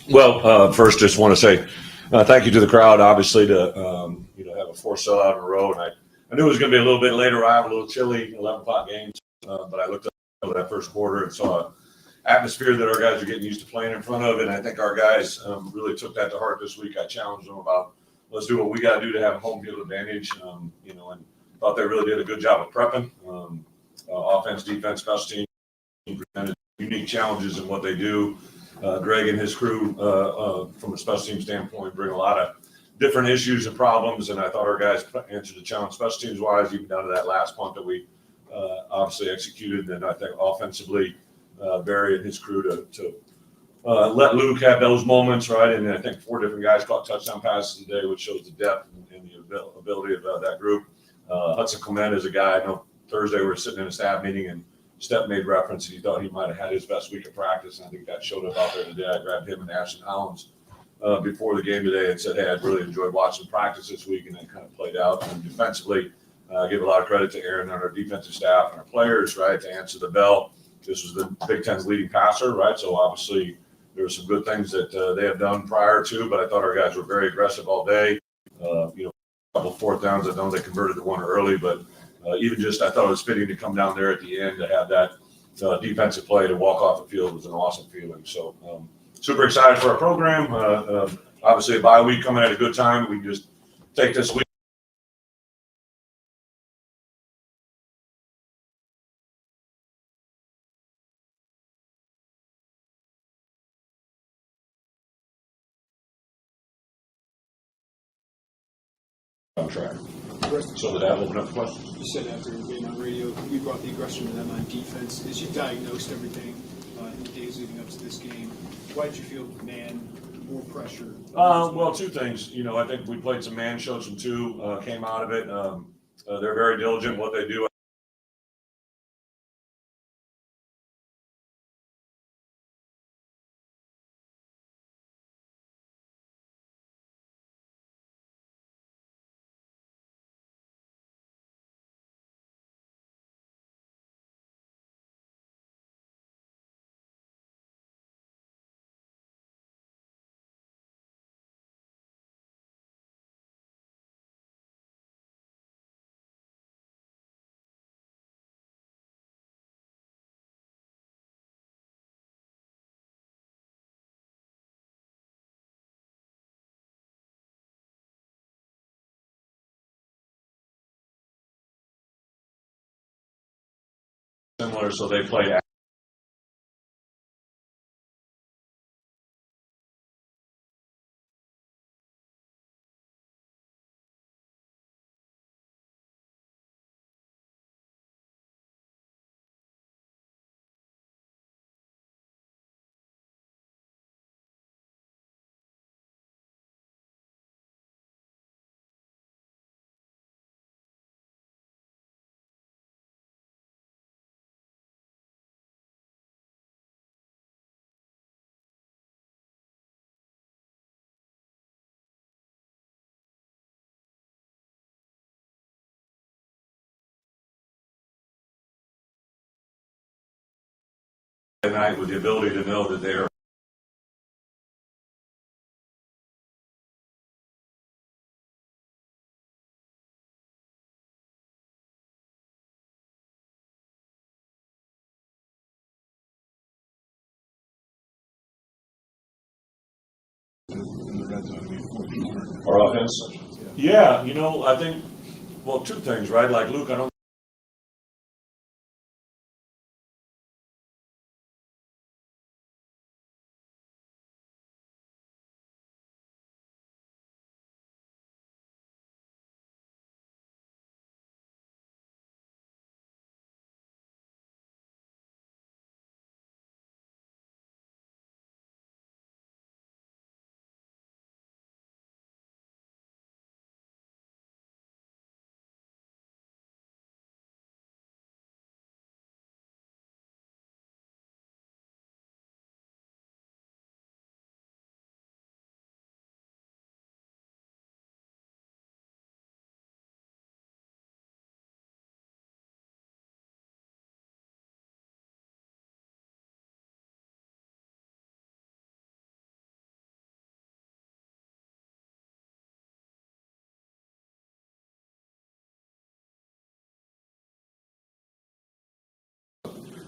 Well, first, just want to say thank you to the crowd. Obviously, to have a fourth sellout in a row, and I knew it was going to be a little bit later. I have a little chilly, 11 o'clock games, but I looked up at that first quarter and saw an atmosphere that our guys are getting used to playing in front of, and I think our guys really took that to heart this week. I challenged them about let's do what we got to do to have a home field advantage, and thought they really did a good job of prepping. Offense, defense, special teams presented unique challenges in what they do. Greg and his crew, from a special team standpoint, bring a lot of different issues and problems, and I thought our guys answered the challenge special teams wise, even down to that last punt that we obviously executed. And I think offensively, Barry and his crew to let Luke have those moments, right? And I think 4 different guys caught touchdown passes today, which shows the depth and the ability of that group. Hudson Clement is a guy. I know Thursday we were sitting in a staff meeting and Step made reference and he thought he might have had his best week of practice. And I think that showed up out there today. I grabbed him and Ashton Hollins before the game today and said, hey, I'd really enjoyed watching practice this week, and then kind of played out. And defensively, give a lot of credit to Aaron and our defensive staff and our players, right, to answer the bell. This was the Big Ten's leading passer, right? So obviously there were some good things that they have done prior to, but I thought our guys were very aggressive all day. A couple of fourth downs. I know they converted to one early, but even just I thought it was fitting to come down there at the end to have that defensive play to walk off the field was an awesome feeling. So super excited for our program. Obviously a bye week coming at a good time. We can just take this week. On track. So that open up the questions. You said after being on radio, you brought the aggression to them on defense. As you diagnosed everything in the days leading up to this game, why did you feel man more pressure? Well, 2 things. I think we played some man, showed some 2, came out of it. They're very diligent in what they do. Similar, so they played. Tonight with the ability to know that they're our offense. Yeah, I think 2 things, right? Like Luke, I don't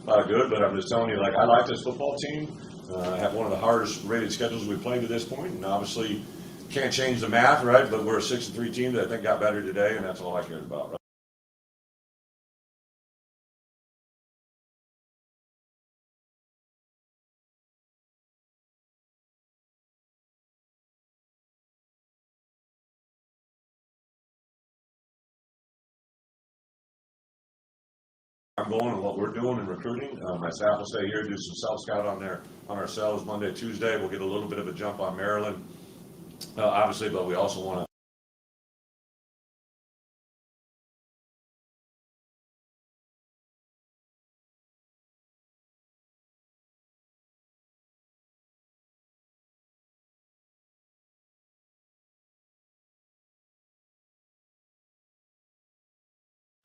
good, but I'm just telling you, like, I like this football team. I have one of the hardest rated schedules we've played to this point, and obviously can't change the math, right? But we're a 6-3 team that I think got better today, and that's all I cared about, right? I'm going and what we're doing in recruiting. My staff will stay here, do some self-scout on ourselves Monday, Tuesday. We'll get a little bit of a jump on Maryland, obviously, but we also want to.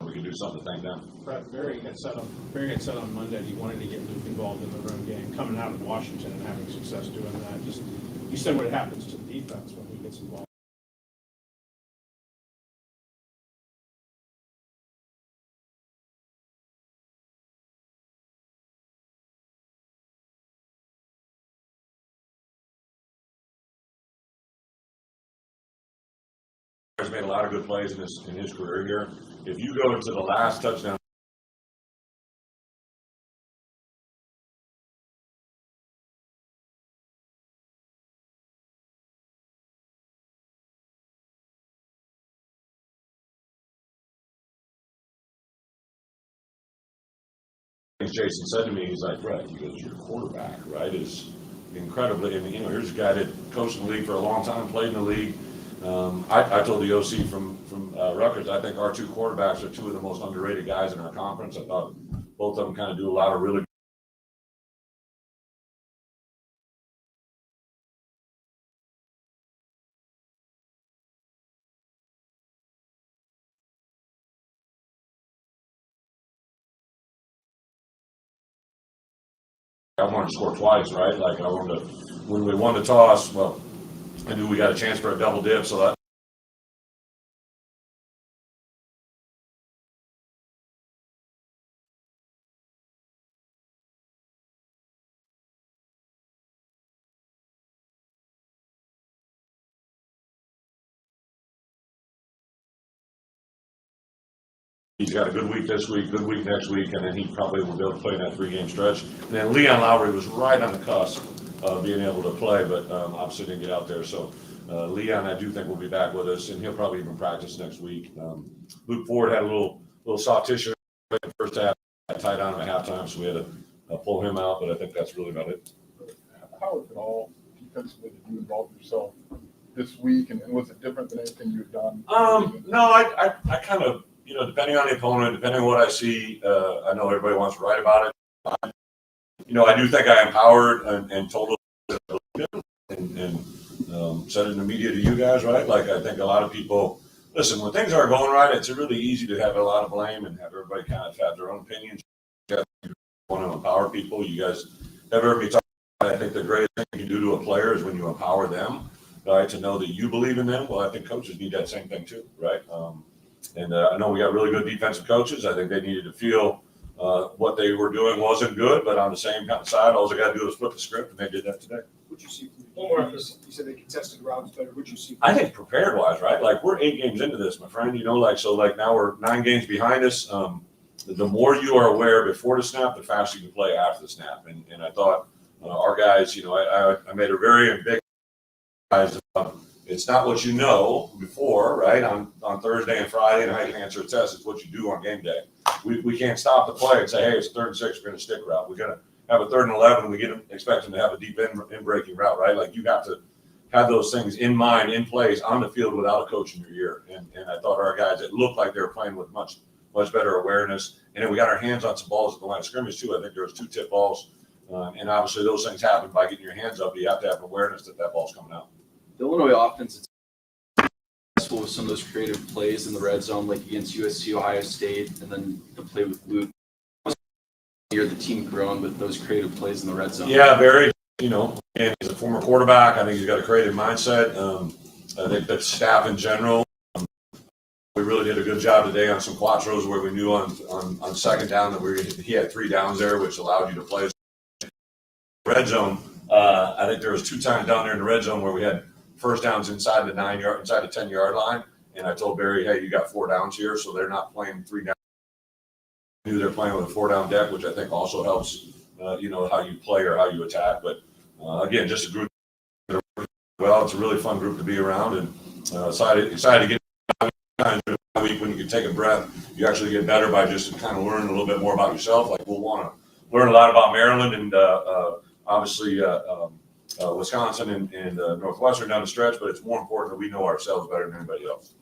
We can do something to thank them. Bret, Barry had said on Monday that he wanted to get Luke involved in the run game, coming out of Washington and having success doing that. Just you said what happens to the defense when he gets involved. He's made a lot of good plays in his career here. If you go into the last touchdown, Jason said to me, he's like, Bret, he goes, your quarterback, right, is incredibly, and here's a guy that coached in the league for a long time, played in the league. I told the OC from Rutgers, I think our two quarterbacks are two of the most underrated guys in our conference. I thought both of them kind of do a lot of really. I wanted to score twice, right? Like I wanted to, when we won the toss, well, I knew we got a chance for a double dip, so that. He's got a good week this week, good week next week, and then he probably will be able to play in that 3-game stretch. And then Leon Lowry was right on the cusp of being able to play, but obviously didn't get out there. So Leon, I do think will be back with us, and he'll probably even practice next week. Luke Ford had a little soft tissue in the first half, tied on at halftime, so we had to pull him out. But I think that's really about it. How, if at all, defensively did you involve yourself this week, and was it different than anything you've done? No, I kind of. Depending on the opponent, depending on what I see, I know everybody wants to write about it. I do think I empowered and told them and said it in the media to you guys, right? Like, I think a lot of people, listen, when things aren't going right, it's really easy to have a lot of blame and have everybody kind of have their own opinions. You want to empower people. You guys have heard me talk about, I think the greatest thing you can do to a player is when you empower them, right, to know that you believe in them. Well, I think coaches need that same thing too, right? And I know we got really good defensive coaches. I think they needed to feel what they were doing wasn't good, but on the same kind of side, all they got to do is flip the script, and they did that today. What'd you see from the defense? You said they contested routes better. What'd you see? I think prepared-wise, right? Like, we're 8 games into this, my friend. Like now we're 9 games behind us. The more you are aware before the snap, the faster you can play after the snap. And I thought our guys, I made a very big guys. It's not what you know before, right, on Thursday and Friday and how you can answer a test. It's what you do on game day. We can't stop the play and say, hey, it's 3rd and 6, we're going to stick route. We're going to have a 3rd and 11, we expect them to have a deep in-breaking route, right? Like, you have to have those things in mind, in place, on the field without a coach in your ear. And I thought our guys, it looked like they were playing with much better awareness. And then we got our hands on some balls at the line of scrimmage, too. I think there was 2 tip balls. And obviously those things happen by getting your hands up. You have to have awareness that ball's coming out. The Illinois offense is successful with some of those creative plays in the red zone, like against USC, Ohio State, and then the play with Luke. You're the team grown with those creative plays in the red zone. Yeah, very. And he's a former quarterback. I think he's got a creative mindset. I think that staff in general, we really Maryland did a good job today on some quattros where we knew on second down that he had 3 downs there, which allowed you to play red zone. I think there was 2 times down there in the red zone where we had first downs inside the 10-yard line. And I told Barry, hey, you got 4 downs here, so they're not playing 3 downs. They're playing with a 4-down deck, which I think also helps, how you play or how you attack. But again, just a group. Well, it's a really fun group to be around, and excited to get a week when you can take a breath. You actually get better by just kind of learning a little bit more about yourself. Like we'll want to learn a lot about Maryland and obviously Wisconsin and Northwestern down the stretch, but it's more important that we know ourselves better than anybody else.